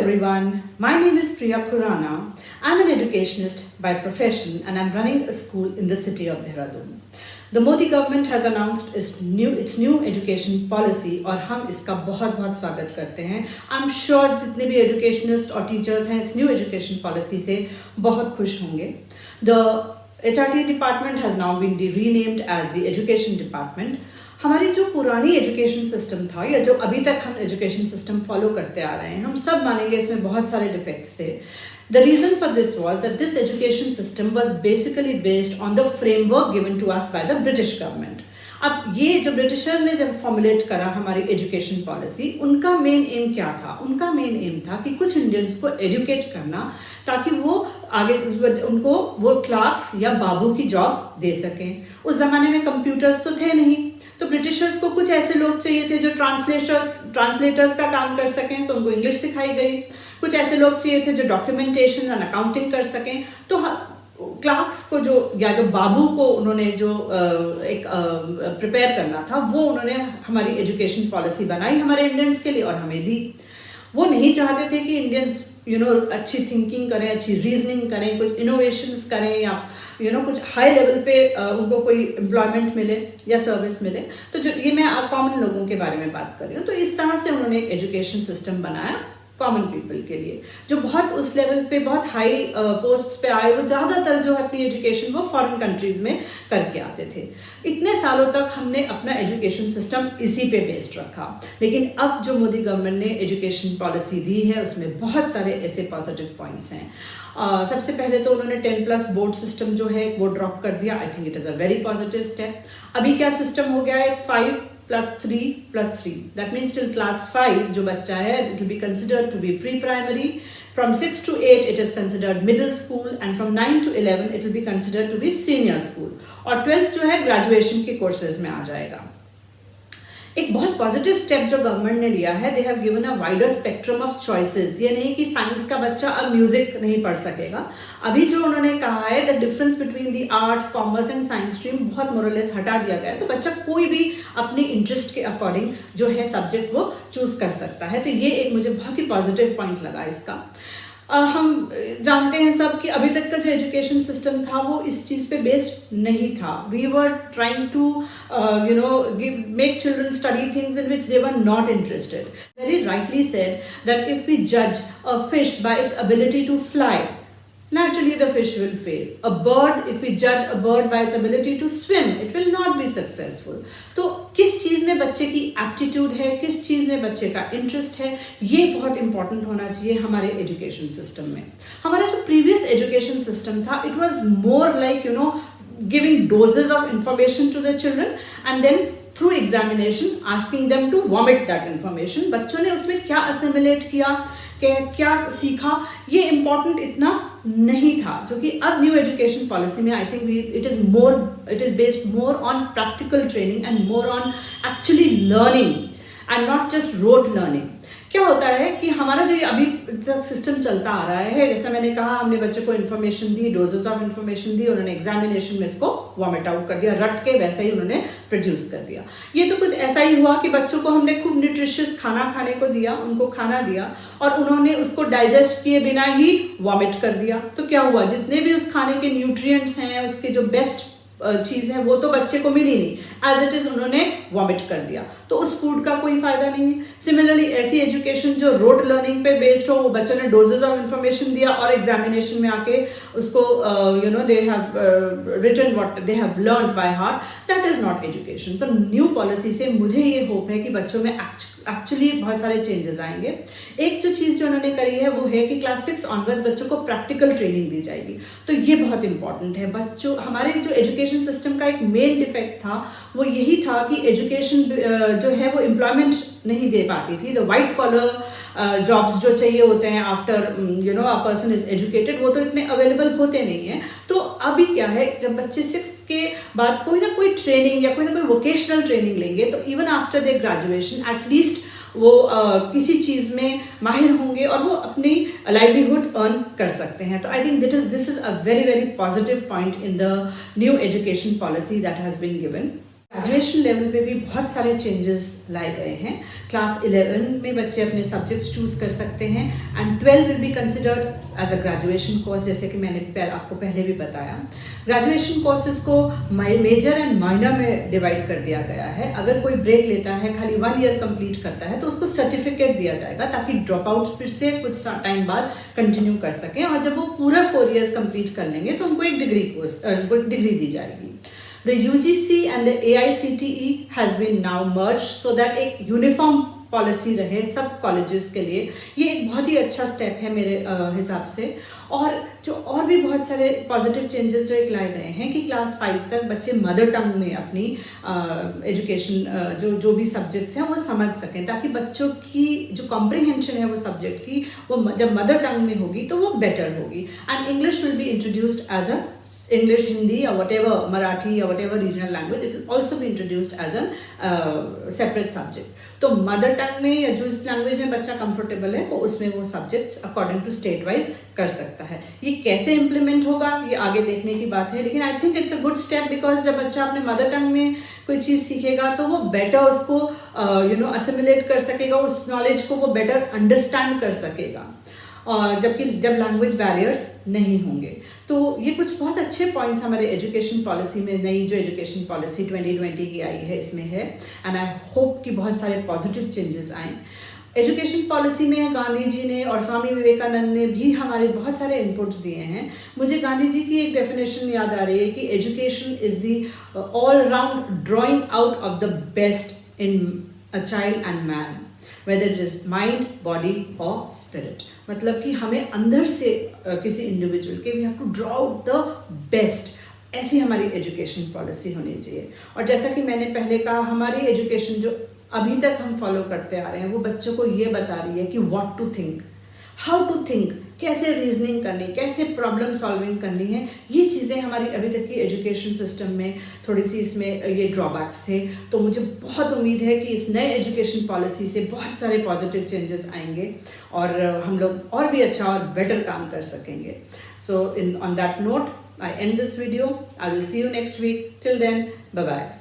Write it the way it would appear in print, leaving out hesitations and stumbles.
everyone, my name is Priya Khurana. I'm an educationist by profession and I'm running a school in the city of Dehradun. The Modi government has announced its new education policy और हम इसका बहुत बहुत स्वागत करते हैं. I'm sure जितने भी educationists और teachers हैं इस new education policy से बहुत खुश होंगे. The HRT department has now been renamed as the education department. हमारी जो पुरानी एजुकेशन सिस्टम था या जो अभी तक हम एजुकेशन सिस्टम फॉलो करते आ रहे हैं, हम सब मानेंगे इसमें बहुत सारे डिफेक्ट्स थे. The reason for this was that this education system was basically based on the framework given to us by the British government. अब ये जो ब्रिटिशर्स ने जब फॉर्मुलेट करा हमारी एजुकेशन पॉलिसी, उनका मेन एम क्या था? उनका मेन एम था कि कुछ इंडियंस को एजुकेट करना ताकि वो आगे उनको वो क्लार्क्स या बाबू की जॉब दे सकें. उस जमाने में कंप्यूटर्स तो थे नहीं, तो ब्रिटिशर्स को कुछ ऐसे लोग चाहिए थे जो ट्रांसलेटर्स का काम कर सकें, तो उनको इंग्लिश सिखाई गई. कुछ ऐसे लोग चाहिए थे जो डॉक्यूमेंटेशन एंड अकाउंटिंग कर सकें, तो क्लार्क्स को जो बाबू को उन्होंने जो एक प्रिपेयर करना था वो उन्होंने हमारी एजुकेशन पॉलिसी बनाई हमारे इंडियंस के लिए और हमें दी. वो नहीं चाहते थे कि इंडियंस अच्छी थिंकिंग करें, अच्छी रीजनिंग करें, कुछ इनोवेशंस करें या कुछ हाई लेवल पे उनको कोई एम्प्लॉयमेंट मिले या सर्विस मिले. तो जो ये मैं कॉमन लोगों के बारे में बात कर रही हूँ, तो इस तरह से उन्होंने एक एजुकेशन सिस्टम बनाया कॉमन पीपल के लिए जो बहुत उस लेवल पे बहुत हाई पोस्ट्स पे आए. वो ज़्यादातर जो अपनी एजुकेशन वो फॉरेन कंट्रीज में करके आते थे. इतने सालों तक हमने अपना एजुकेशन सिस्टम इसी पे बेस्ड रखा, लेकिन अब जो मोदी गवर्नमेंट ने एजुकेशन पॉलिसी दी है उसमें बहुत सारे ऐसे पॉजिटिव पॉइंट्स हैं. सबसे पहले तो उन्होंने 10+ बोर्ड सिस्टम जो है वो ड्रॉप कर दिया. I think it is a very positive step. अभी क्या सिस्टम हो गया है? 5+3+3. That means till class 5 जो बच्चा है it will be considered to be pre-primary. From 6 to 8 it is considered middle school and from 9 to 11 it will be considered to be senior school. और 12th जो है graduation के courses में आ जाएगा. एक बहुत पॉजिटिव स्टेप जो गवर्नमेंट ने लिया है, they have given a wider spectrum of choices. ये नहीं कि साइंस का बच्चा अब म्यूजिक नहीं पढ़ सकेगा. अभी जो उन्होंने कहा है the difference between the arts, commerce and science stream बहुत मोरलेस हटा दिया गया है. तो बच्चा कोई भी अपनी इंटरेस्ट के अकॉर्डिंग जो है सब्जेक्ट वो चूज कर सकता है. तो ये एक मुझे बहुत ही पॉजिटिव पॉइंट लगा इसका. हम जानते हैं सब कि अभी तक का जो एजुकेशन सिस्टम था वो इस चीज़ पे बेस्ड नहीं था. We were trying to make children study things in which they were not interested. Very rightly said that if we जज a fish by its ability to fly, naturally the fish will fail. A bird, if we judge a bird by its ability to swim, it will not be successful. तो किस चीज़ में बच्चे की aptitude है, किस चीज़ में बच्चे का इंटरेस्ट है, ये बहुत इंपॉर्टेंट होना चाहिए हमारे एजुकेशन सिस्टम में. हमारा जो प्रीवियस एजुकेशन सिस्टम था, it was more like giving doses of information to the children and then through examination asking them to vomit that information. बच्चों ने उसमें क्या assimilate किया, क्या सीखा, ये इम्पॉर्टेंट इतना नहीं था. जो कि अब न्यू एजुकेशन पॉलिसी में I think it is based more on practical training and more on actually learning and not just rote learning. क्या होता है कि हमारा जो अभी सिस्टम चलता आ रहा है, जैसा मैंने कहा, हमने बच्चे को इन्फॉर्मेशन दी, डोजेस ऑफ इन्फॉर्मेशन दी, उन्होंने एग्जामिनेशन में इसको वॉमिट आउट कर दिया, रट के वैसा ही उन्होंने प्रोड्यूस कर दिया. ये तो कुछ ऐसा ही हुआ कि बच्चों को हमने खूब न्यूट्रिशियस खाना खाने को दिया, उनको खाना दिया और उन्होंने उसको डाइजेस्ट किए बिना ही वॉमिट कर दिया. तो क्या हुआ? जितने भी उस खाने के न्यूट्रिएंट्स हैं, उसके जो बेस्ट चीज़ है वो तो बच्चे को मिली नहीं. एज इट इज उन्होंने वॉमिट कर दिया, तो उस फूड का कोई फायदा नहीं है. सिमिलरली ऐसी एजुकेशन जो रोट लर्निंग पे बेस्ड हो, वो बच्चों ने डोजेस ऑफ इंफॉर्मेशन दिया और एग्जामिनेशन में आके उसको they have written what they have learned by heart. That is not education. तो न्यू पॉलिसी से मुझे ये होप है कि बच्चों में एक्चुअली बहुत सारे चेंजेस आएंगे. एक जो चीज़ जो उन्होंने करी है वो है कि क्लास 6 ऑनवर्ड्स बच्चों को प्रैक्टिकल ट्रेनिंग दी जाएगी. तो ये बहुत इंपॉर्टेंट है. बच्चों हमारे जो एजुकेशन सिस्टम का एक मेन डिफेक्ट था वो यही था कि एजुकेशन जो है वो एम्प्लॉयमेंट नहीं दे पाती थी. द वाइट कॉलर जॉब्स जो चाहिए होते हैं after a person is educated, वो तो इतने अवेलेबल होते नहीं हैं. तो अभी क्या है, जब बच्चे 6 के बाद कोई ना कोई ट्रेनिंग या कोई ना कोई वोकेशनल ट्रेनिंग लेंगे तो even after their graduation at least वो किसी चीज़ में माहिर होंगे और वो अपनी लाइवलीहुड अर्न कर सकते हैं. तो I think this is a very very positive point in the new education policy that has been given. Graduation level पे भी बहुत सारे चेंजेस लाए गए हैं। क्लास 11 में बच्चे अपने सब्जेक्ट्स चूज कर सकते हैं and 12 will be considered as a graduation course, जैसे कि मैंने आपको पहले भी बताया। ग्रेजुएशन कोर्सेज को मेजर एंड माइनर में डिवाइड कर दिया गया है। अगर कोई ब्रेक लेता है, खाली 1 ईयर कंप्लीट करता है, तो उसको सर्टिफिकेट दिया जाएगा ताकि ड्रॉप आउट फिर से कुछ टाइम बाद कंटिन्यू कर सकें, और जब वो पूरा 4 ईयर्स कंप्लीट कर लेंगे तो उनको एक डिग्री दी जाएगी। The UGC and the AICTE has been now merged so that एक यूनिफॉर्म पॉलिसी रहे सब कॉलेजेस के लिए। ये एक बहुत ही अच्छा स्टेप है मेरे हिसाब से। और जो और भी बहुत सारे पॉजिटिव चेंजेस जो एक लाए गए हैं कि क्लास 5 तक बच्चे मदर टंग में अपनी एजुकेशन जो भी सब्जेक्ट्स हैं वो समझ सकें, ताकि बच्चों की जो कॉम्प्रिहेंशन है वो सब्जेक्ट की, वो जब मदर टंग में होगी तो वो बेटर होगी। And English will be introduced as a English, Hindi or whatever, Marathi or whatever regional language, it will also be introduced as a separate subject. तो मदर टंग में या जो इस लैंग्वेज में बच्चा कंफर्टेबल है वो उसमें वो subjects according to state wise कर सकता है। ये कैसे इम्प्लीमेंट होगा ये आगे देखने की बात है, लेकिन I think it's a good step, because जब बच्चा अपने मदर टंग में कोई चीज़ सीखेगा तो वो बेटर उसको असिमिलेट कर सकेगा, उस नॉलेज को वो बेटर अंडरस्टैंड कर सकेगा, जबकि जब लैंग्वेज बैरियर्स नहीं होंगे। तो ये कुछ बहुत अच्छे पॉइंट्स हमारे एजुकेशन पॉलिसी में, नई जो एजुकेशन पॉलिसी 2020 की आई है इसमें है, एंड आई होप कि बहुत सारे पॉजिटिव चेंजेस आए। एजुकेशन पॉलिसी में गांधी जी ने और स्वामी विवेकानंद ने भी हमारे बहुत सारे इनपुट्स दिए हैं। मुझे गांधी जी की एक डेफिनेशन याद आ रही है कि education is the all round drawing out of the best in a child and man, whether it is mind, body or spirit। मतलब कि हमें अंदर से किसी इंडिविजुअल के we have to draw out the best, ऐसी हमारी एजुकेशन पॉलिसी होनी चाहिए। और जैसा कि मैंने पहले कहा, हमारी एजुकेशन जो अभी तक हम फॉलो करते आ रहे हैं वो बच्चों को ये बता रही है कि what to think, how to think, कैसे रीजनिंग करनी, कैसे प्रॉब्लम सॉल्विंग करनी है। ये चीज़ें हमारी अभी तक की एजुकेशन सिस्टम में थोड़ी सी इसमें ये ड्रॉबैक्स थे। तो मुझे बहुत उम्मीद है कि इस नए एजुकेशन पॉलिसी से बहुत सारे पॉजिटिव चेंजेस आएंगे और हम लोग और भी अच्छा और बेटर काम कर सकेंगे। So on that note I end this video. I will see you next week. Till then, bye bye.